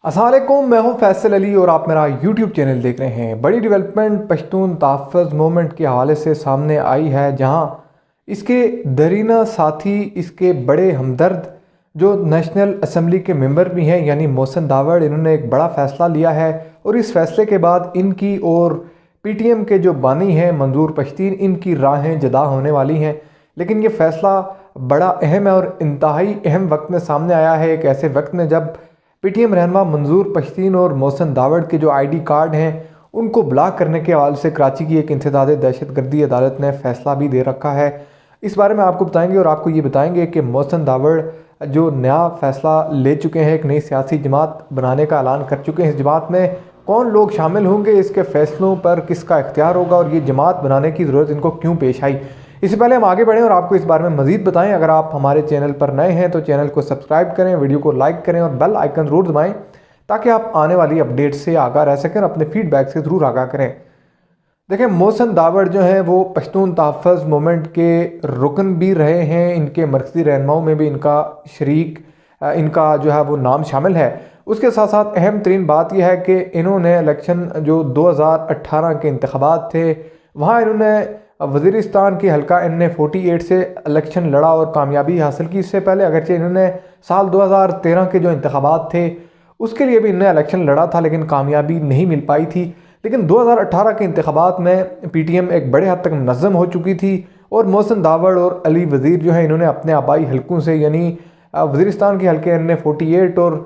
अस्सलाम वालेकुम, मैं हूं फैसल अली और आप मेरा यूट्यूब चैनल देख रहे हैं। बड़ी डेवलपमेंट पश्तून तहफ़्फ़ुज़ मूवमेंट के हवाले से सामने आई है, जहां इसके दरीना साथी, इसके बड़े हमदर्द जो नेशनल असम्बली के मेंबर भी हैं यानी मोहसिन दावड़, इन्होंने एक बड़ा फ़ैसला लिया है। और इस फ़ैसले के बाद इनकी और PTM के जो बानी हैं मंजूर पश्तीन, इनकी राहें जुदा होने वाली हैं। लेकिन ये फ़ैसला बड़ा अहम है और इंतहाई अहम वक्त में सामने आया है, एक ऐसे वक्त में जब PTM रहनुमा मंजूर पश्तीन और मोहसिन दावड़ के जो ID कार्ड हैं उनको ब्लॉक करने के हवाले से कराची की एक इंसदाद दहशतगर्दी अदालत ने फ़ैसला भी दे रखा है। इस बारे में आपको बताएंगे और आपको ये बताएंगे कि मोहसिन दावड़ जो नया फ़ैसला ले चुके हैं, एक नई सियासी जमात बनाने का ऐलान कर चुके हैं। इस जमात में कौन लोग शामिल होंगे, इसके फ़ैसलों पर किसका इख्तियार होगा और ये जमात बनाने की ज़रूरत इनको क्यों पेश आई। इससे पहले हम आगे बढ़ें और आपको इस बारे में मज़ीद बताएं, अगर आप हमारे चैनल पर नए हैं तो चैनल को सब्सक्राइब करें, वीडियो को लाइक करें और बेल आइकन ज़रूर दबाएं ताकि आप आने वाली अपडेट से आगाह रह सकें और अपने फीडबैक से ज़रूर आगाह करें। देखें, मोहसिन दावड़ जो हैं वो पश्तून तहफ़्फ़ुज़ मूवमेंट के रुकन भी रहे हैं, इनके मरकज़ी रहनुमाओं में भी इनका शरीक इनका जो है वो नाम शामिल है। उसके साथ साथ अहम तरीन बात यह है कि इन्होंने इलेक्शन जो 2018 के इंतखाबात थे वहाँ इन्होंने वज़ीरिस्तान के हल्का NA48 से इलेक्शन लड़ा और कामयाबी हासिल की। इससे पहले अगरचे इन्होंने साल 2013 के जो इंतखाबात थे उसके लिए भी इन्होंने इलेक्शन लड़ा था, लेकिन कामयाबी नहीं मिल पाई थी। लेकिन 2018 के इंतखाबात में PTM एक बड़े हद तक मुनज़्ज़म हो चुकी थी और मोहसिन दावड़ और अली वज़ीर जो हैं इन्होंने अपने आबाई हलकों से यानी वज़ीरिस्तान के हल्के NA48 और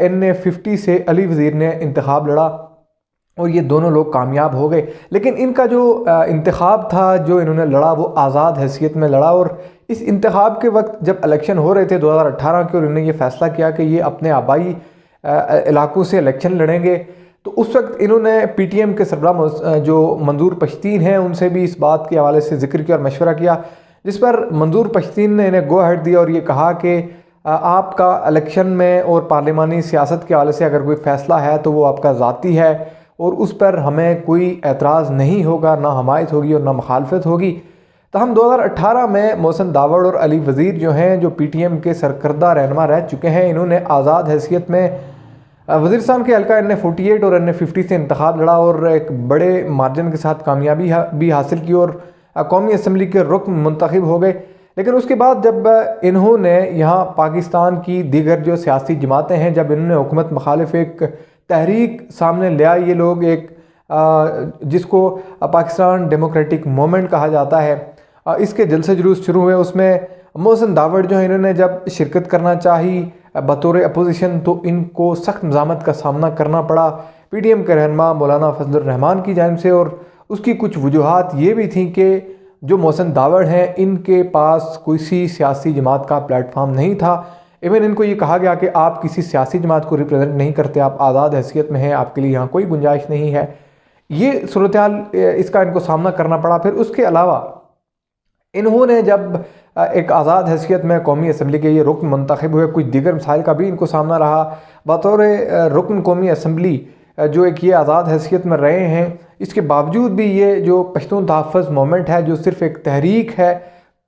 NA50 से अली वज़ीर ने इंतखाब लड़ा और ये दोनों लोग कामयाब हो गए। लेकिन इनका जो इंतखाब था जो इन्होंने लड़ा वो आज़ाद हैसियत में लड़ा और इस इंतखाब के वक्त जब इलेक्शन हो रहे थे 2018 के और इन्होंने ये फ़ैसला किया कि ये अपने आबाई इलाकों से इलेक्शन लड़ेंगे, तो उस वक्त इन्होंने PTM के सरबराह जो मंजूर पश्तीन हैं उनसे भी इस बात के हवाले से ज़िक्र किया और मशवरा किया, जिस पर मंजूर पश्तीन ने इन्हें गो अहेड दिया और ये कहा कि आपका इलेक्शन में और पार्लिमानी सियासत के हवाले से अगर कोई फ़ैसला है तो वो आपका ज़ाती है और उस पर हमें कोई एतराज़ नहीं होगा, ना हमायत होगी और ना मुखालफत होगी। तो हम 2018 में मोहसिन दावड़ और अली वज़ीर जो हैं जो PTM के सरकर्दा रहनुमा रह चुके हैं, इन्होंने आज़ाद हैसियत में वज़ीरिस्तान के हल्का NA48 और NA50 से इंतखाब लड़ा और एक बड़े मार्जिन के साथ कामयाबी भी हासिल की और कौमी असम्बली के रुकन मुंतखब हो गए। लेकिन उसके बाद जब इन्होंने यहाँ पाकिस्तान की दीगर जो सियासी जमातें हैं, जब इन्होंने हुकूमत मुखालिफ एक तहरीक सामने ले आए, ये लोग एक जिसको पाकिस्तान डेमोक्रेटिक मूवमेंट कहा जाता है, इसके जलसे जुलूस शुरू हुए। उसमें मोहसिन दावड़ जो है इन्होंने जब शिरकत करना चाही बतौर अपोजिशन तो इनको सख्त मज़ामत का सामना करना पड़ा PTM के रहनुमा मौलाना फजलुर रहमान की जानिब से। और उसकी कुछ वजूहात ये भी थी कि जो मोहसिन दावड़ हैं इनके पास किसी सियासी जमात का प्लेटफार्म नहीं था। इवन इनको ये कहा गया कि आप किसी सियासी जमात को रिप्रेजेंट नहीं करते, आप आज़ाद हैसियत में हैं, आपके लिए यहाँ कोई गुंजाइश नहीं है। ये सूरत हाल इसका इनको सामना करना पड़ा। फिर उसके अलावा इन्होंने जब एक आज़ाद हैसियत में कौमी असम्बली के ये रुकन मुंतखब हुए, कुछ दीगर मसाइल का भी इनको सामना रहा। बतौर रुकन कौमी असम्बली जो एक ये आज़ाद हैसियत में रहे हैं, इसके बावजूद भी ये जो पश्तून तहफ़्फ़ुज़ मूवमेंट है जो सिर्फ़ एक तहरीक है,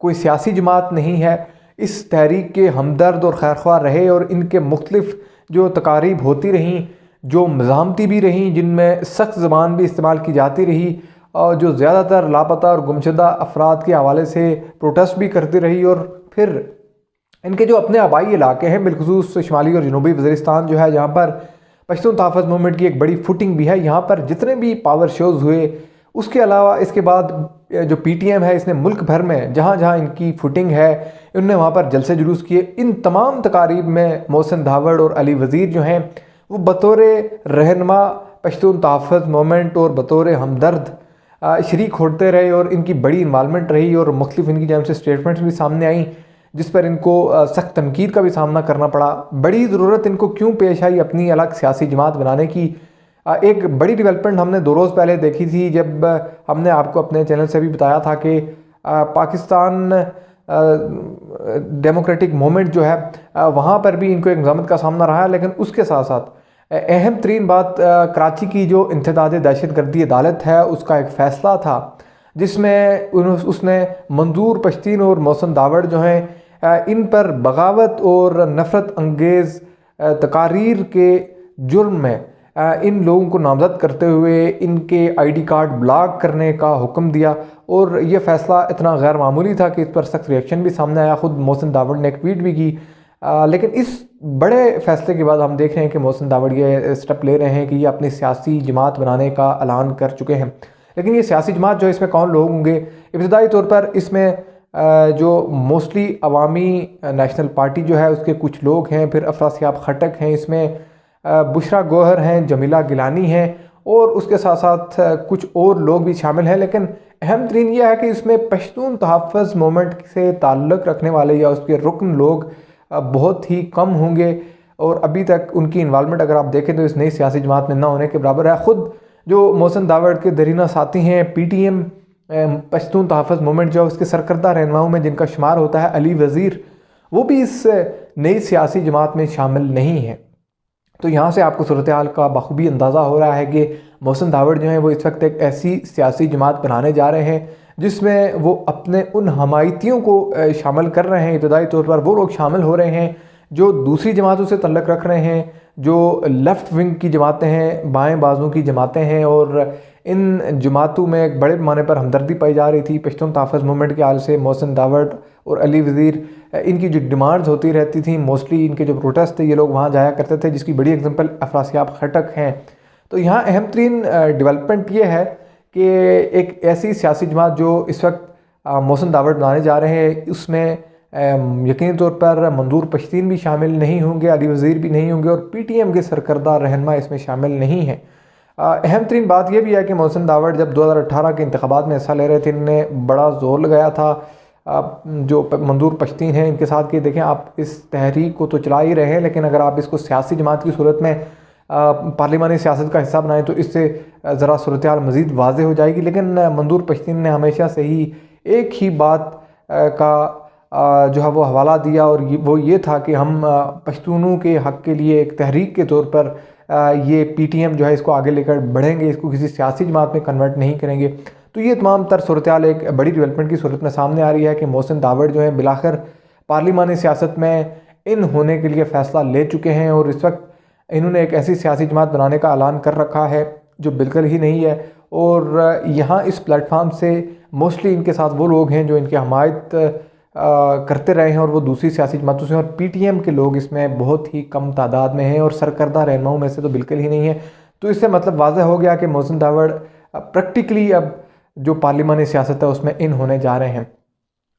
कोई सियासी जमात नहीं है, इस तहरीक के हमदर्द और खैरख्वाह रहे और इनके मुख्तलिफ जो तकारीब होती रहीं, जो मज़ामती भी रहीं, जिनमें सख्त ज़बान भी इस्तेमाल की जाती रही और जो ज़्यादातर लापता और गुमशुदा अफराद के हवाले से प्रोटेस्ट भी करती रही। और फिर इनके जो अपने आबाई इलाके हैं, बिलखुसूस शुमाली और जनूबी वज़ीरिस्तान जो है, जहाँ पर पश्तून तहफ़्फ़ुज़ मूवमेंट की एक बड़ी फुटिंग भी है, यहाँ पर जितने भी पावर शोज़ हुए, उसके अलावा इसके बाद जो PTM है इसने मुल्क भर में जहाँ जहाँ इनकी फुटिंग है इनने वहाँ पर जलसे जुलूस किए। इन तमाम तकारीब में मोहसिन दावड़ और अली वज़ीर जो हैं वो बतौर रहनुमा पश्तून तहफ़्फ़ुज़ मूवमेंट और बतौर हमदर्द शरीक होते रहे और इनकी बड़ी इन्वॉल्वमेंट रही और मुख्तलिफ इनकी जानिब से स्टेटमेंट्स भी सामने आई जिस पर इनको सख्त तनकीद का भी सामना करना पड़ा। बड़ी ज़रूरत इनको क्यों पेश आई अपनी अलग सियासी जमात बनाने की। एक बड़ी डेवलपमेंट हमने 2 रोज़ पहले देखी थी जब हमने आपको अपने चैनल से भी बताया था कि पाकिस्तान डेमोक्रेटिक मूवमेंट जो है वहाँ पर भी इनको एक मज़ामत का सामना रहा है। लेकिन उसके साथ साथ अहम तरीन बात कराची की जो इंसदाद दहशतगर्दी अदालत है उसका एक फ़ैसला था जिसमें उसने मंजूर पश्तीन और मोहसिन दावड़ जो हैं इन पर बगावत और नफ़रत अंगेज़ तकारीर के जुर्म में इन लोगों को नामजद करते हुए इनके आईडी कार्ड ब्लॉक करने का हुक्म दिया। और ये फ़ैसला इतना गैर मामूली था कि इस पर सख्त रिएक्शन भी सामने आया। ख़ुद मोहसिन दावड़ ने एक ट्वीट भी की। लेकिन इस बड़े फ़ैसले के बाद हम देख रहे हैं कि मोहसिन दावड़ ये स्टेप ले रहे हैं कि ये अपनी सियासी जमात बनाने का ऐलान कर चुके हैं। लेकिन ये सियासी जमात जो है इसमें कौन लोग होंगे? इब्तदाई तौर पर इसमें जो मोस्टली अवामी नेशनल पार्टी जो है उसके कुछ लोग हैं, फिर अफरासियाब खटक हैं, इसमें बुशरा गौहर हैं, जमीला गिलानी हैं और उसके साथ साथ कुछ और लोग भी शामिल हैं। लेकिन अहम तरीन यह है कि इसमें पश्तून तहफ़्फ़ुज़ मूवमेंट से ताल्लुक़ रखने वाले या उसके रुकन लोग बहुत ही कम होंगे और अभी तक उनकी इन्वॉल्वमेंट अगर आप देखें तो इस नई सियासी जमात में ना होने के बराबर है। ख़ुद जो मोहसिन दावड़ के दरीना साथी हैं, PTM पश्तून तहफ़्फ़ुज़ मूवमेंट जो है उसके सरकर्दा रहनुमाओं में जिनका शुमार होता है अली वज़ीर, वो भी इस नई सियासी जमात में शामिल नहीं है। तो यहाँ से आपको सूरत हाल का बखूबी अंदाज़ा हो रहा है कि मोहसिन दावड़ जो हैं वो इस वक्त एक ऐसी सियासी जमात बनाने जा रहे हैं जिसमें वो अपने उन हमायतियों को शामिल कर रहे हैं। इब्तदाई तौर पर वो लोग शामिल हो रहे हैं जो दूसरी जमातों से तल्लुक़ रख रहे हैं, जो लेफ़्ट विंग की जमातें हैं, बाएं बाजू की जमातें हैं। और इन जमातों में एक बड़े पैमाने पर हमदर्दी पाई जा रही थी पश्तून तहफ़्फ़ुज़ मूवमेंट के हाल से। मोहसिन दावड़ और अली वज़ीर, इनकी जो डिमांड्स होती रहती थी, मोस्टली इनके जो प्रोटेस्ट थे ये लोग वहाँ जाया करते थे, जिसकी बड़ी एग्जांपल अफरासियाब खटक हैं। तो यहाँ अहम तरीन डेवलपमेंट ये है कि एक ऐसी सियासी जमात जो इस वक्त मोहसिन दावड़ बनाने जा रहे हैं उसमें यकीनी तौर पर मंजूर पश्तीन भी शामिल नहीं होंगे, अली वज़ीर भी नहीं होंगे और PTM के सरकर्दा रहनुमा इसमें शामिल नहीं हैं। अहम तरीन बात यह भी है कि मोहसिन दावड़ जब 2018 के इंतखाबात में हिस्सा ले रहे थे इन्होंने बड़ा जोर लगाया था जो मंजूर पश्तीन हैं इनके साथ कि देखें आप इस तहरीक को तो चला ही रहे हैं, लेकिन अगर आप इसको सियासी जमात की सूरत में पार्लिमानी सियासत का हिस्सा बनाएं तो इससे ज़रा सूरत हाल मज़ीद वाज़ेह हो जाएगी। लेकिन मंजूर पश्तीन ने हमेशा से ही एक ही बात का जो है वो हवाला दिया और वो ये था कि हम पश्तूनों के हक़ के लिए एक तहरीक के तौर पर ये PTM जो है इसको आगे लेकर बढ़ेंगे, इसको किसी सियासी जमात में कन्वर्ट नहीं करेंगे। तो ये तमाम तर सूरत हाल एक बड़ी डेवलपमेंट की सूरत में सामने आ रही है कि मोहसिन दावड़ जो है बिलाखिर पार्लिमानी सियासत में इन होने के लिए फ़ैसला ले चुके हैं और इस वक्त इन्होंने एक ऐसी सियासी जमात बनाने का ऐलान कर रखा है जो बिल्कुल ही नहीं है। और यहाँ इस प्लेटफार्म से मोस्टली इनके साथ वो लोग हैं जो इनकी हमायत करते रहे हैं और वो दूसरी सियासी जमातों से, और PTM के लोग इसमें बहुत ही कम तादाद में हैं और सरकर्दा रहनुमाओं में से तो बिल्कुल ही नहीं है। तो इससे मतलब वाज़ह हो गया कि मोहसिन दावड़ प्रैक्टिकली अब जो पार्लिमानी सियासत है उसमें इन होने जा रहे हैं।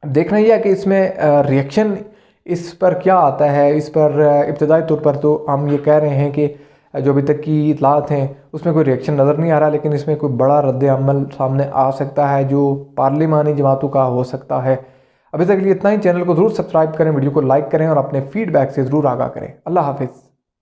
अब देखना यह है कि इसमें रिएक्शन इस पर क्या आता है। इस पर इब्तदाई तौर पर तो हम ये कह रहे हैं कि जो अभी तक की इतलात हैं उसमें कोई रिएक्शन नज़र नहीं आ रहा, लेकिन इसमें कोई बड़ा रद्द अमल सामने आ सकता है जो पार्लिमानी जमातों का हो सकता है। अभी तक के लिए इतना ही। चैनल को ज़रूर सब्सक्राइब करें, वीडियो को लाइक करें और अपने फीडबैक से ज़रूर आगाह करें। अल्लाह हाफ़िज़।